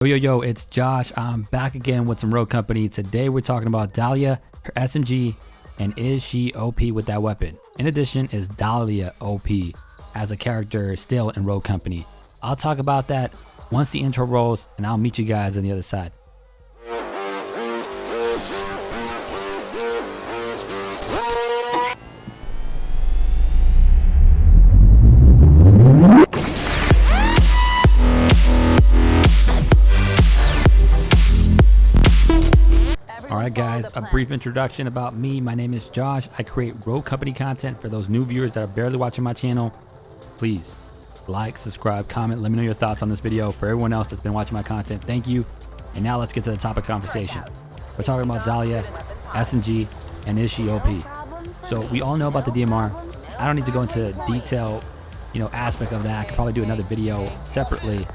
Yo, it's Josh. I'm back again with some Rogue Company. Today we're talking about Dahlia, her SMG, and is she OP with that weapon? In addition, is Dahlia OP as a character still in Rogue Company? I'll talk about that once the intro rolls, and I'll meet you guys on the other side. Alright guys, a brief introduction about me. My name is Josh. I create Rogue Company content for those new viewers that are barely watching my channel. Please like, subscribe, comment, let me know your thoughts on this video. For everyone else that's been watching my content, thank you. And now let's get to the topic conversation. We're talking about Dahlia SMG and is she OP? So we all know about the DMR. I don't need to go into detail, aspect of that. I could probably do another video separately.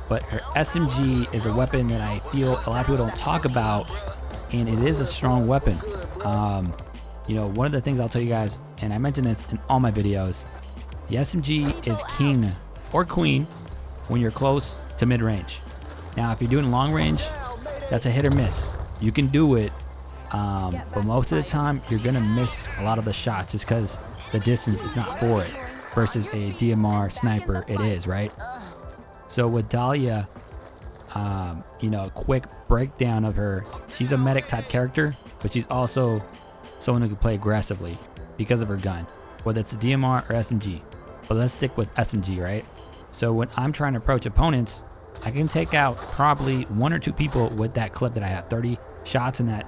But her SMG is a weapon that I feel a lot of people don't talk about. And it is a strong weapon. One of the things I'll tell you guys, and I mentioned this in all my videos, the SMG is king or queen when you're close to mid-range. Now, if you're doing long range, that's a hit or miss. You can do it, but most of the time, you're gonna miss a lot of the shots just because the distance is not for it. Versus a DMR sniper, it is, right? So with Dahlia, quick breakdown of her. She's a medic type character, but she's also someone who can play aggressively because of her gun, whether it's a DMR or SMG. But let's stick with SMG, right? So when I'm trying to approach opponents, I can take out probably 1 or 2 people with that clip that I have. 30 shots in that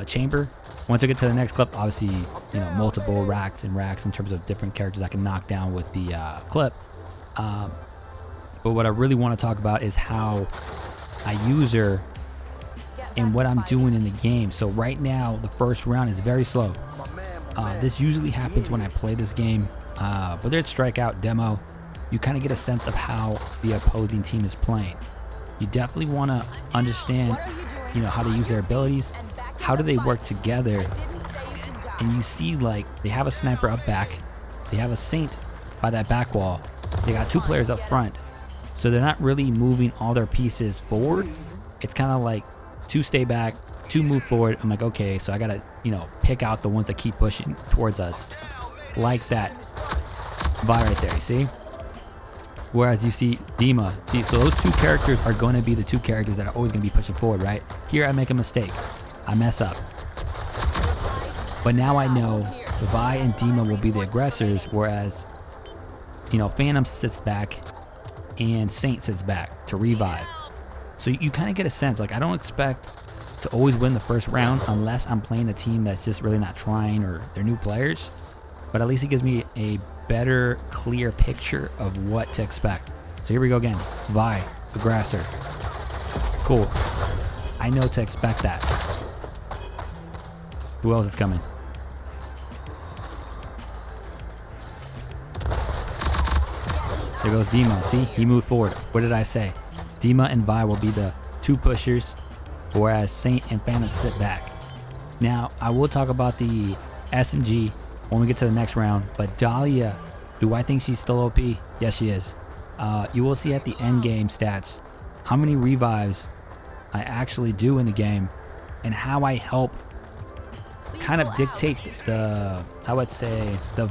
chamber. Once I get to the next clip, obviously, multiple racks and racks in terms of different characters I can knock down with the clip. But what I really want to talk about is how I use her and what I'm doing in the game. So right now, the first round is very slow. This usually happens when I play this game. Whether it's strikeout, demo, you kind of get a sense of how the opposing team is playing. You definitely want to understand, how to use their abilities. How do they work together? And you see, like, they have a sniper up back. They have a Saint by that back wall. They got 2 players up front. So they're not really moving all their pieces forward. It's kind of like 2 stay back, 2 move forward. I'm like, okay, so I gotta, pick out the ones that keep pushing towards us. Like that vibe right there, you see? Whereas you see Dima. See, so those 2 characters are going to be the 2 characters that are always going to be pushing forward, right? Here I make a mistake. I mess up. But now I know Vi and Dima will be the aggressors, whereas, Phantom sits back and Saint sits back to revive. So you kind of get a sense, like, I don't expect to always win the first round unless I'm playing a team that's just really not trying or they're new players. But at least it gives me a better, clear picture of what to expect. So here we go again. Vi, aggressor. Cool. I know to expect that. Who else is coming? There goes Dima. See, he moved forward. What did I say? Dima and Vi will be the 2 pushers, whereas Saint and Phantom sit back. Now, I will talk about the SMG when we get to the next round, but Dahlia, do I think she's still OP? Yes, she is. You will see at the end game stats how many revives I actually do in the game and how I help kind of dictate the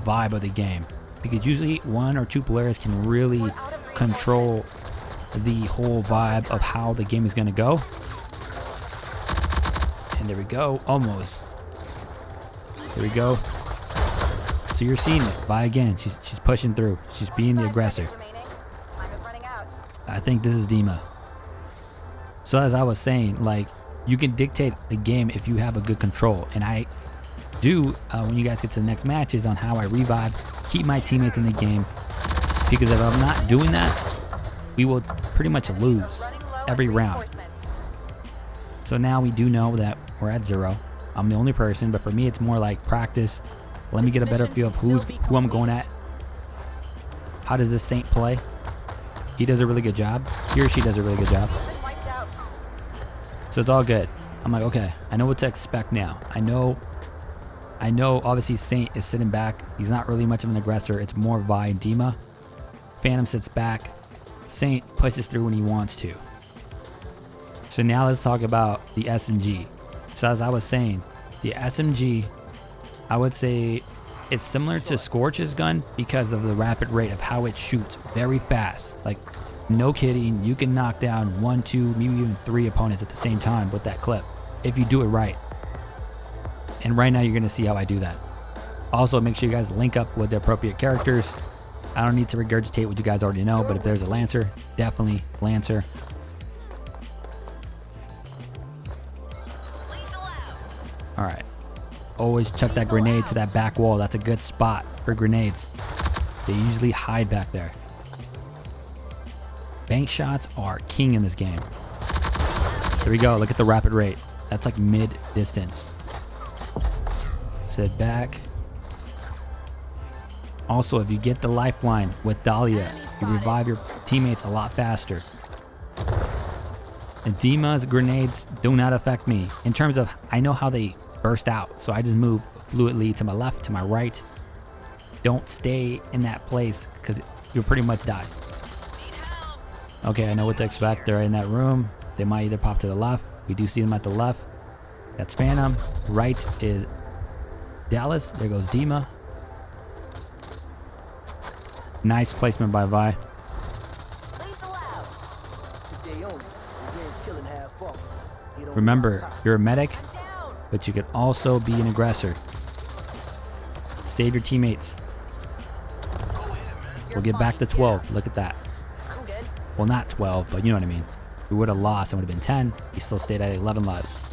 vibe of the game. Because usually 1 or 2 players can really control the whole vibe of how the game is going to go. And there we go. Almost. There we go. So you're seeing it. Vi again. She's pushing through. She's being the aggressor. I think this is Dima. So as I was saying, like, you can dictate the game if you have a good control. And I do, when you guys get to the next matches, on how I revive, keep my teammates in the game, because if I'm not doing that, we will pretty much lose every round. So now we do know that we're at 0. I'm the only person, but for me it's more like practice. Let me get a better feel of who I'm going at. How does this Saint play? He does a really good job. He or she does a really good job. So it's all good. I'm like, okay, I know what to expect now. I know obviously Saint is sitting back. He's not really much of an aggressor. It's more Vi and Dima. Phantom sits back. Saint pushes through when he wants to. So now let's talk about the SMG. So as I was saying, the SMG, I would say it's similar to Scorch's gun because of the rapid rate of how it shoots very fast. Like, no kidding, you can knock down 1, 2, maybe even 3 opponents at the same time with that clip if you do it right. And right now you're gonna see how I do that. Also, make sure you guys link up with the appropriate characters. I don't need to regurgitate what you guys already know, but if there's a Lancer, definitely Lancer. Alright. Always chuck that grenade to that back wall. That's a good spot for grenades. They usually hide back there. Bank shots are king in this game. Here we go. Look at the rapid rate. That's like mid-distance. Sit back. Also, if you get the lifeline with Dahlia, you revive your teammates a lot faster. And Dima's grenades do not affect me. In terms of, I know how they burst out, so I just move fluidly to my left, to my right. Don't stay in that place, because you'll pretty much die. Okay, I know what to expect. They're in that room. They might either pop to the left. We do see them at the left. That's Phantom. Right is Dallas. There goes Dima. Nice placement by Vi. Remember, you're a medic, but you could also be an aggressor. Save your teammates. We'll get back to 12. Look at that. Well, not 12, but you know what I mean. We would have lost. It would have been 10. We still stayed at 11 lives.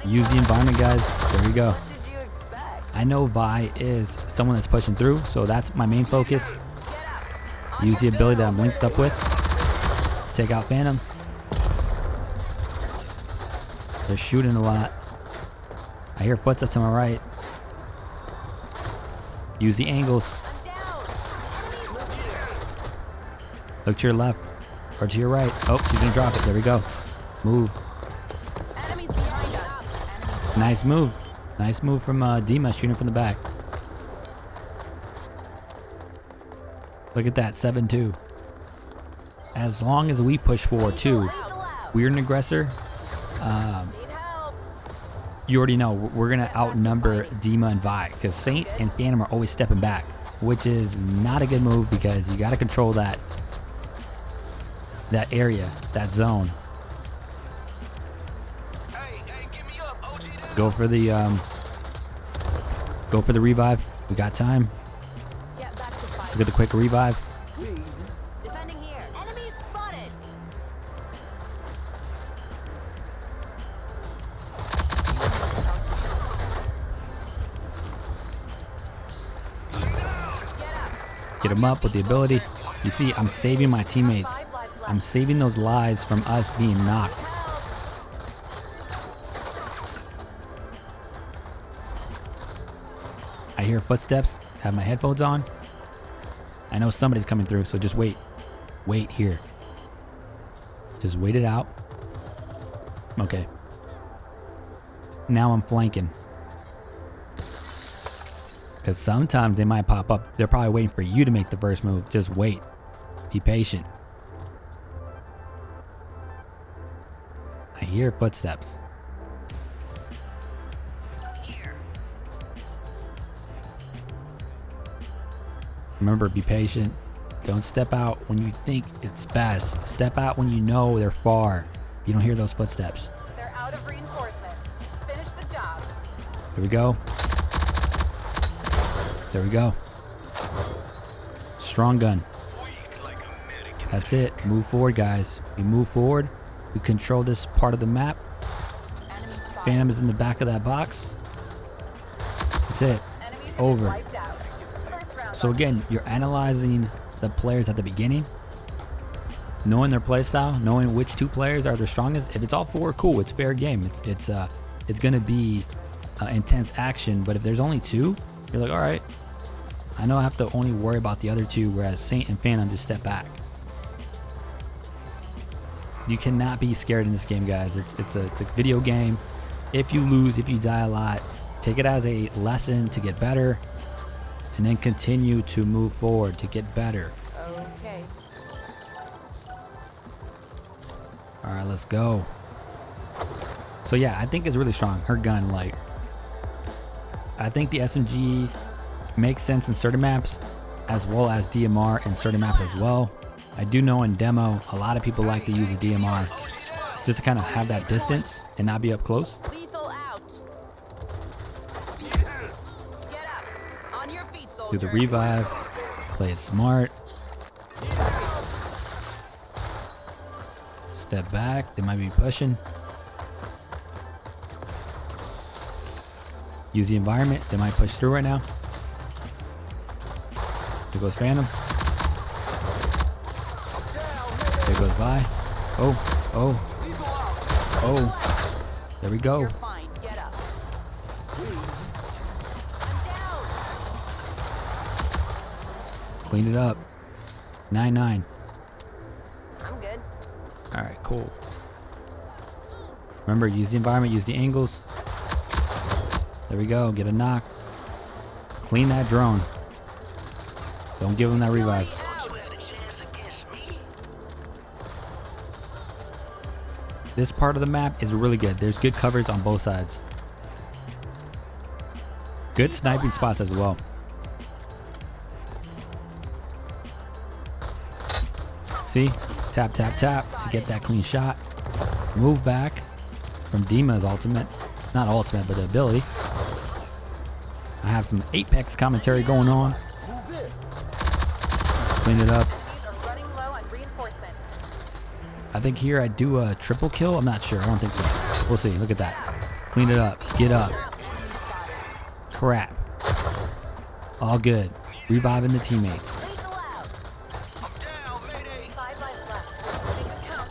Use the environment, guys. There we go. I know Vi is someone that's pushing through, so that's my main focus. Use the ability that I'm linked up with. Take out Phantom. They're shooting a lot. I hear footsteps to my right. Use the angles. Look to your left or to your right. Oh, she's gonna drop it. There we go. Move. Nice move. Nice move from Dima, shooting from the back. Look at that, 7-2. As long as we push forward too, we're an aggressor. You already know we're gonna outnumber Dima and Vi because Saint and Phantom are always stepping back, which is not a good move because you gotta control that area, that zone. Go for the revive. We got time. Look at the quick revive. Defending here. Enemies spotted. Get him up with the ability. You see, I'm saving my teammates. I'm saving those lives from us being knocked. I hear footsteps. Have my headphones on. I know somebody's coming through, so just wait. Wait here. Just wait it out. Okay. Now I'm flanking. Because sometimes they might pop up. They're probably waiting for you to make the first move. Just wait. Be patient. I hear footsteps. Remember, be patient. Don't step out when you think it's best. Step out when you know they're far. You don't hear those footsteps. They're out of reinforcement. Finish the job. Here we go. There we go. Strong gun. That's it. Move forward, guys. We move forward. We control this part of the map. Phantom is in the back of that box. That's it. Over. So again, you're analyzing the players at the beginning, knowing their playstyle, knowing which two players are the strongest. If it's all four, cool. It's fair game. It's gonna be intense action. But if there's only two, you're like, all right, I know I have to only worry about the other two, whereas Saint and Phantom just step back. You cannot be scared in this game, guys. It's a video game. If you lose, if you die a lot, take it as a lesson to get better. And then continue to move forward to get better. All right, let's go. So yeah, I think it's really strong. Her gun, like, I think the SMG makes sense in certain maps as well as DMR in certain maps as well. I do know in demo, a lot of people like to use the DMR just to kind of have that distance and not be up close. Lethal out. Get up. On your feet, Do soldier. the revive, play it smart. Step back, they might be pushing. Use the environment, they might push through right now. There goes Phantom. There goes Vi. Oh, oh, oh. There we go. You're fine. Get up. I'm down. Clean it up. 9-9. I'm good. All right, cool. Remember, use the environment, use the angles. There we go. Get a knock. Clean that drone. Don't give him that revive. This part of the map is really good. There's good coverage on both sides. Good sniping spots as well. See? Tap, tap, tap to get that clean shot. Move back from Dima's ultimate. Not ultimate, but the ability. I have some Apex commentary going on. Clean it up. These are running low on reinforcements. I think here I do a triple kill. I'm not sure. I don't think so. We'll see. Look at that. Clean it up. Get up. Crap. All good. Reviving the teammates. Lethal out. 5 lives left. Make it count.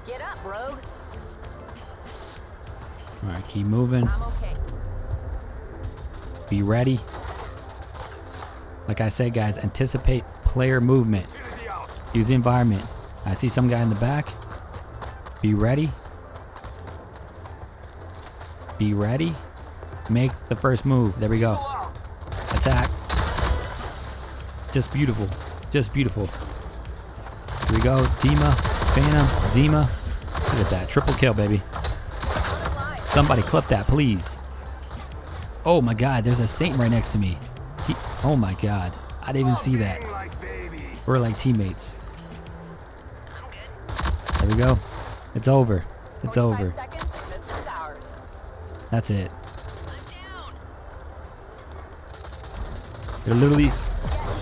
Get up, rogue. All right, keep moving. I'm okay. Be ready. Like I said, guys, anticipate player movement. Use the environment. I see some guy in the back. Be ready. Be ready. Make the first move. There we go. Attack. Just beautiful. Just beautiful. Here we go. Dima, Phantom, Zima. Look at that. Triple kill, baby. Somebody clip that, please. Oh my god, there's a Saint right next to me. Oh my god. I didn't even see that. We're like teammates. There we go. It's over. It's over. 45 seconds, and this is ours. That's it. I'm down.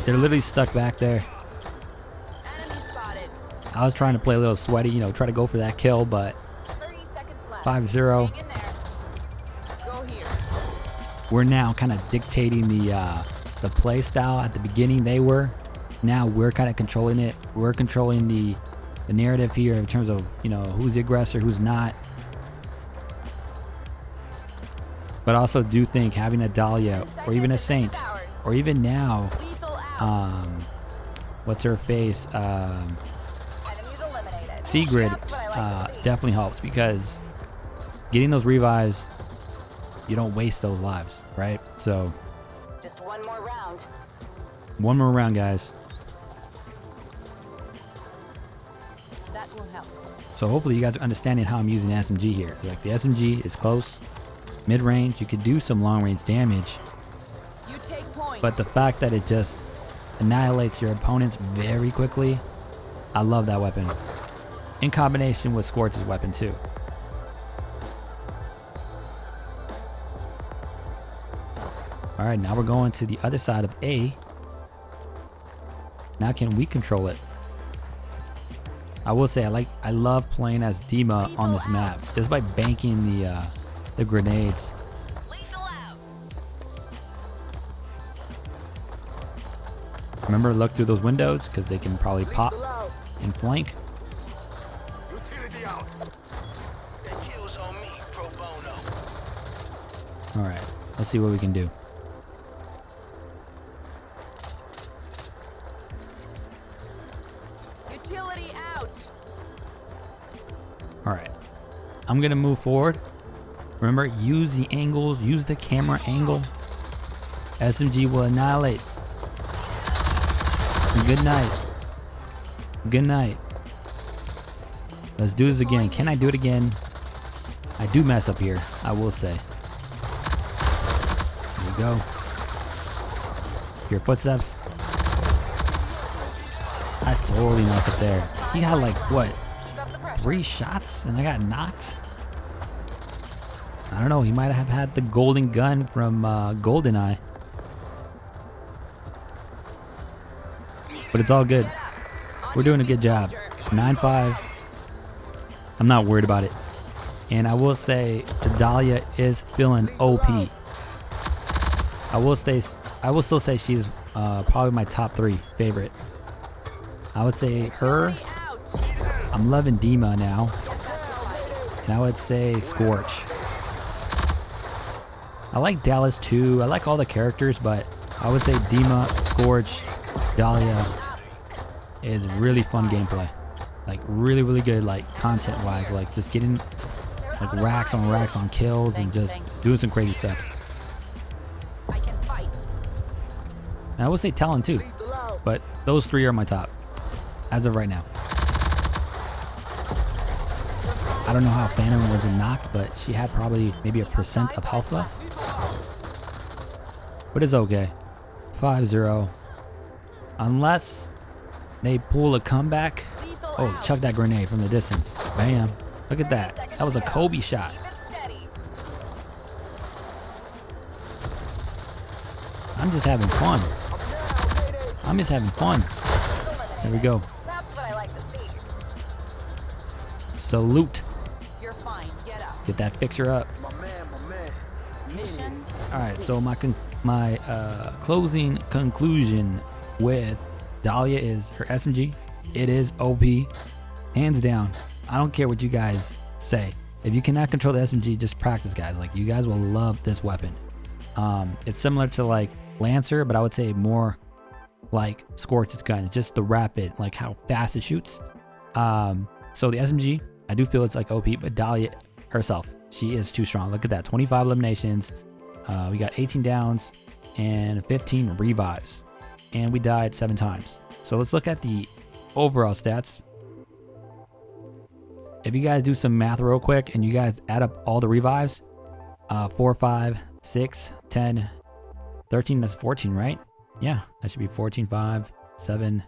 They're literally stuck back there. Enemy spotted. I was trying to play a little sweaty, you know, try to go for that kill, but 30 seconds left. 5-0. Hang in there. Go here. We're now kind of dictating the play style. At the beginning they were. Now we're kind of controlling it. We're controlling the narrative here in terms of, you know, who's the aggressor, who's not. But I also do think having a Dahlia or even a Saint or even now, Lethal out. what's her face, Enemies eliminated. Sigrid, That's what I like to see. definitely helps because getting those revives, you don't waste those lives, right? So Just one more round. one more round, guys. That will help. So hopefully you guys are understanding how I'm using the SMG here. Like the SMG is close, mid-range. You could do some long-range damage, You take point. but the fact that it just annihilates your opponents very quickly, I love that weapon. In combination with Scorch's weapon too. All right, now we're going to the other side of A. Now can we control it? I will say I love playing as Dima on this map just by banking the grenades. Lethal out. Remember, look through those windows because they can probably pop Below. and flank. Utility out. That kills on me, pro bono. All right, let's see what we can do. Utility out. All right, I'm gonna move forward. Remember, use the angles, use the camera angle. SMG will annihilate. Good night. Good night. Let's do this again. Can I do it again? I do mess up here, I will say. Here we go. Your footsteps. I totally knocked it there. He had like, what, 3 shots and I got knocked? I don't know, he might have had the golden gun from GoldenEye. But it's all good. We're doing a good job. 9-5. I'm not worried about it. And I will say the Dahlia is feeling OP. I will still say she's probably my top 3 favorite. I would say her. I'm loving Dima now. And I would say Scorch. I like Dallas too. I like all the characters, but I would say Dima, Scorch, Dahlia is really fun gameplay. Like really, really good, like content wise, like just getting like racks on kills and just doing some crazy stuff. I can fight. And I would say Talon too, but those 3 are my top as of right now. I don't know how Phantom was knocked, but she had probably maybe a % of health left. But it's okay. 5-0. Unless they pull a comeback. Oh, chuck that grenade from the distance. Bam. Look at that. That was a Kobe shot. I'm just having fun. I'm just having fun. There we go. That's what I like to see. Salute. You're fine. Get up. Get that fixer up. Mission. All right, so my closing conclusion with Dahlia is her SMG. It is OP, hands down. I don't care what you guys say. If you cannot control the SMG, just practice, guys. Like, you guys will love this weapon. It's similar to like Lancer, but I would say more like Scorch's gun. It's just the rapid, like how fast it shoots. So the SMG, I do feel it's like OP, but Dahlia herself, she is too strong. Look at that, 25 eliminations. We got 18 downs and 15 revives, and we died 7 times. So let's look at the overall stats. If you guys do some math real quick and you guys add up all the revives, 4, 5, 6, 10, 13, that's 14, right? Yeah, that should be 14, 5, 7,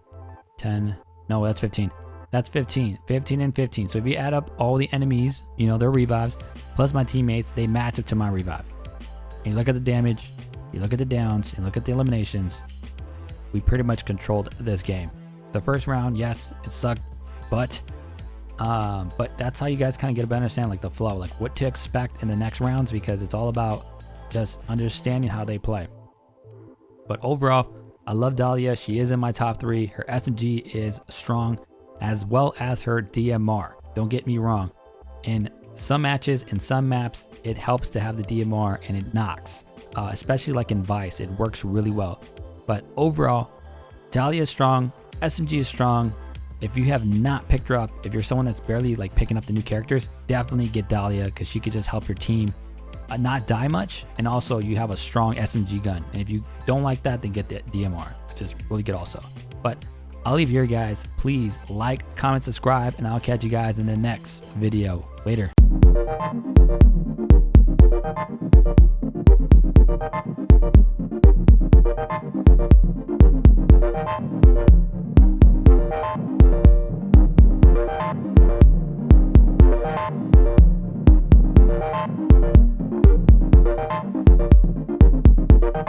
10. No, that's 15. That's 15. 15 and 15. So if you add up all the enemies, you know, their revives, plus my teammates, they match up to my revive. And you look at the damage, you look at the downs, you look at the eliminations. We pretty much controlled this game. The first round, yes, it sucked, but that's how you guys kind of get a better understanding, like the flow, like what to expect in the next rounds, because it's all about just understanding how they play. But overall, I love Dahlia. She is in my top 3. Her SMG is strong, as well as her DMR. Don't get me wrong. In some matches, in some maps, it helps to have the DMR and it knocks. Especially like in Vice, it works really well. But overall, Dahlia is strong. SMG is strong. If you have not picked her up, if you're someone that's barely like picking up the new characters, definitely get Dahlia, because she could just help your team not die much, and also you have a strong SMG gun. And if you don't like that, then get the DMR, which is really good also. But I'll leave here, guys. Please like, comment, subscribe, and I'll catch you guys in the next video. Later.